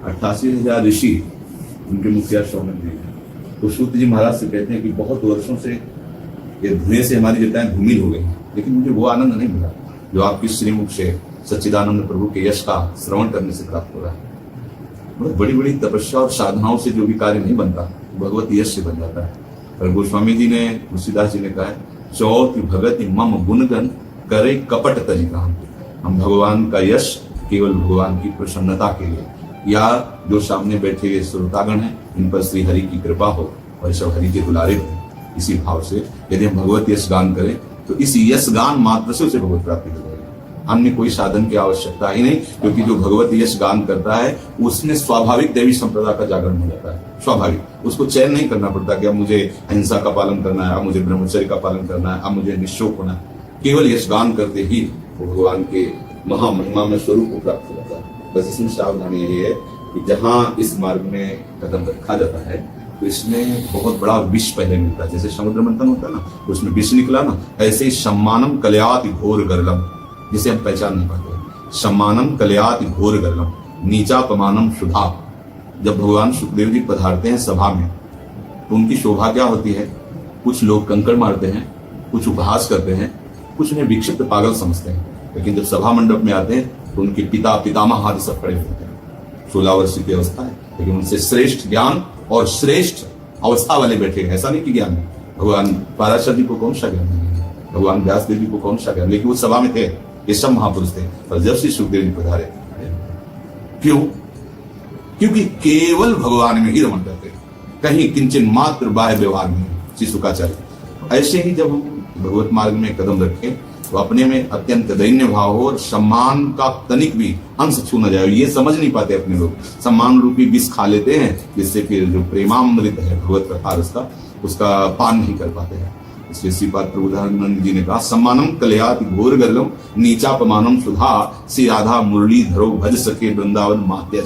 88,000 ऋषि उनके मुखिया शौनक जी हैं। तो सूत जी महाराज से कहते हैं कि बहुत वर्षों से ये धुएं से हमारी जटाएं धूमिल हो गई, लेकिन मुझे वो आनंद नहीं मिला जो आपकी श्रीमुख से सच्चिदानंद प्रभु के यश का श्रवण करने से प्राप्त हो रहा है। बहुत बड़ी बड़ी तपस्या और साधनाओं से जो भी कार्य नहीं बनता, भगवत यश से बन जाता है। और गोस्वामी जी ने, तुलसीदास जी ने कहा है, चौथ भगति मम गुणगन करे कपट तरीका। हम भगवान का यश केवल भगवान की प्रसन्नता के लिए, या जो सामने बैठे हुए श्रोतागण हैं इन पर श्री हरि की कृपा हो और सब हरि के दुलारे हो, इसी भाव से यदि हम भगवत यश गान करें तो इस यश गान मात्र से उसे भगवत प्राप्ति हो जाएगी। अन्य कोई साधन की आवश्यकता ही नहीं, क्योंकि जो भगवत यश गान करता है उसमें स्वाभाविक दैवी संप्रदाय का जागरण हो जाता है। स्वाभाविक, उसको चयन नहीं करना पड़ता कि अब मुझे अहिंसा का पालन करना है, अब मुझे ब्रह्मचर्य का पालन करना है, अब मुझे निःशोक होना है। केवल यश गान करते ही वो भगवान के महामहिमा में स्वरूप को प्राप्त हो जाता है। बस इसमें सावधानी यही है कि जहाँ इस मार्ग में कदम रखा जाता है तो इसमें बहुत बड़ा विष पहले मिलता है। जैसे समुद्र मंथन होता है ना, तो उसमें विष निकला ना, ऐसे ही सम्मानम कलयाति घोर गर्लम, जिसे हम पहचान नहीं पाते। सम्मानम कलयाति घोर गर्लम, नीचा पमानम सुधा। जब भगवान सुखदेव जी पधारते हैं सभा में तो उनकी शोभा क्या होती है? कुछ लोग कंकड़ मारते हैं, कुछ उपहास करते हैं, कुछ उन्हें विक्षिप्त पागल समझते हैं। लेकिन जब सभा मंडप में आते हैं तो उनके पिता पितामह आदि सब खड़े होते हैं। 16 वर्ष की अवस्था है, लेकिन उनसे श्रेष्ठ ज्ञान और श्रेष्ठ अवस्था वाले बैठे हैं। ऐसा नहीं कि ज्ञान है, भगवान पाराशर जी को कौन सा ज्ञान नहीं है, भगवान व्यास देव जी को कौन सा ज्ञान, लेकिन वो सभा में थे, ये सब महापुरुष थे। और जब श्री सुखदेव जी पधारे, क्यों? क्योंकि केवल भगवान में ही रमण करते, कहीं किंचन मात्र बाह्य व्यवहार में। श्री शुकाचार्य ऐसे ही जब हम भगवत मार्ग में कदम रखें तो अपने में अत्यंत दैन्य भाव हो और सम्मान का तनिक भी अंश छू न जाए। ये समझ नहीं पाते अपने लोग, सम्मान रूपी विष खा लेते हैं, जिससे फिर जो प्रेमामृत है भगवत कथा उसका पान नहीं कर पाते हैं। इसलिए श्रीपाद प्रभुदानंद जी ने कहा, सम्मानम कलयाति घोर गर्लम नीचापमानम सुधा, श्री राधा मुरली धरो भज सके वृंदावन मात्यज।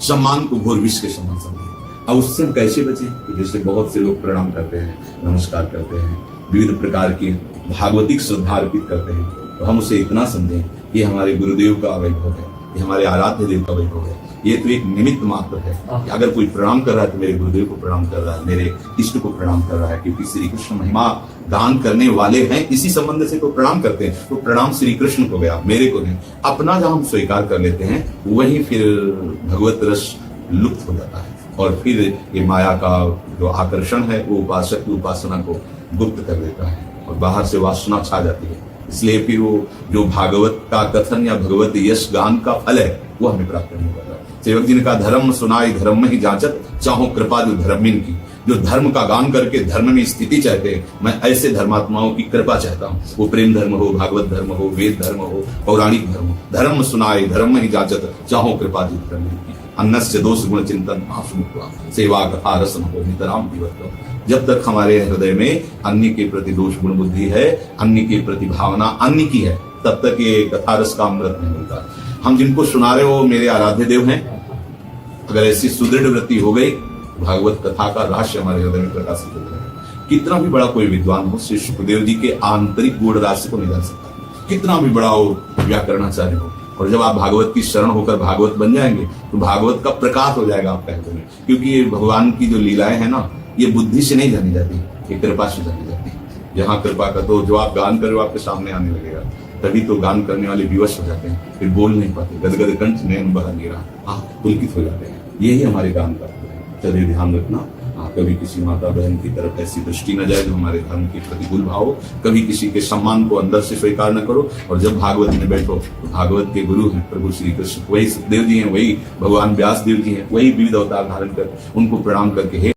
सम्मान को घोर विष के समान समझे। अब उससे हम कैसे बचे? जैसे बहुत से लोग प्रणाम करते हैं, नमस्कार करते हैं, विविध प्रकार की भागवतिक श्रद्धा अर्पित करते हैं, तो हम उसे इतना समझें कि हमारे गुरुदेव का वैभव है, ये हमारे आराध्य देव का वैभव है। ये तो एक निमित्त मात्र है कि अगर कोई प्रणाम कर रहा है तो मेरे गुरुदेव को प्रणाम कर रहा है, मेरे इष्ट को प्रणाम कर रहा है, क्योंकि श्री कृष्ण महिमा गान करने वाले हैं, इसी संबंध से तो प्रणाम करते हैं। तो प्रणाम श्री कृष्ण को गया, मेरे को नहीं। अपना जब हम स्वीकार कर लेते हैं वही फिर भगवत रस लुप्त हो जाता है, और फिर ये माया का जो आकर्षण है वो उपासक की उपासना को गुप्त कर देता है और बाहर से वासना छा जाती है। इसलिए फिर वो जो भागवत का कथन या भगवत यश गान का फल है वो हमें प्राप्त नहीं होता। सेवक जी ने कहा, धर्म सुनाई धर्म में ही जांचत, चाहो कृपा जो धर्मिन की। जो धर्म का गान करके धर्म में स्थिति चाहते हैं, मैं ऐसे धर्मात्माओं की कृपा चाहता हूँ। वो प्रेम धर्म हो, भागवत धर्म हो, वेद धर्म हो, पौराणिक धर्म हो। धर्म सुनाई धर्म में ही जांचत, चाहो कृपा जो धर्मिन की। अन्नस्य दोष गुण चिंतन आशुमुक्त्वा, सेवा कथा रसम हो नितराम विवर्तम। जब तक हमारे हृदय में अन्य के प्रति दोष गुण बुद्धि है, अन्य के प्रति भावना अन्य की है, तब तक ये कथा रस का अमृत नहीं मिलता। हम जिनको सुना रहे हो मेरे आराध्य देव हैं, अगर ऐसी सुदृढ़ वृत्ति हो गई, भागवत कथा का रहस्य हमारे हृदय में प्रकाशित हो जाएगा। कितना भी बड़ा कोई विद्वान हो, श्री सुखदेव जी के आंतरिक गुण राशि को नहीं जान सकता। कितना भी बड़ा हो व्याकरणाचार्य हो, और जब आप भागवत की शरण होकर भागवत बन जाएंगे तो भागवत का प्रकाश हो जाएगा आपके हृदय में। क्योंकि ये भगवान की जो लीलाएं है ना, ये बुद्धि से नहीं जानी जाती, ये कृपा से जानी जाती है। जहाँ कृपा का तो जो आप गान करो आपके सामने आने लगेगा, तभी तो गान करने वाले विवश हो जाते हैं, फिर बोल नहीं पाते, गदगद कंठ नयन बहा गिरा, पुलकित हो जाते हैं। यही हमारे गान का चलिए ध्यान रखना। कभी किसी माता बहन की तरफ ऐसी दृष्टि न जाए जो हमारे धर्म के प्रतिकूल भाव हो। कभी किसी के सम्मान को अंदर से स्वीकार न करो। और जब भागवत में बैठो तो भागवत के गुरु हैं प्रभु श्री कृष्ण, वही सुखदेव जी हैं, वही भगवान व्यास देव जी हैं, वही विविध अवतार धारण कर उनको प्रणाम करके हे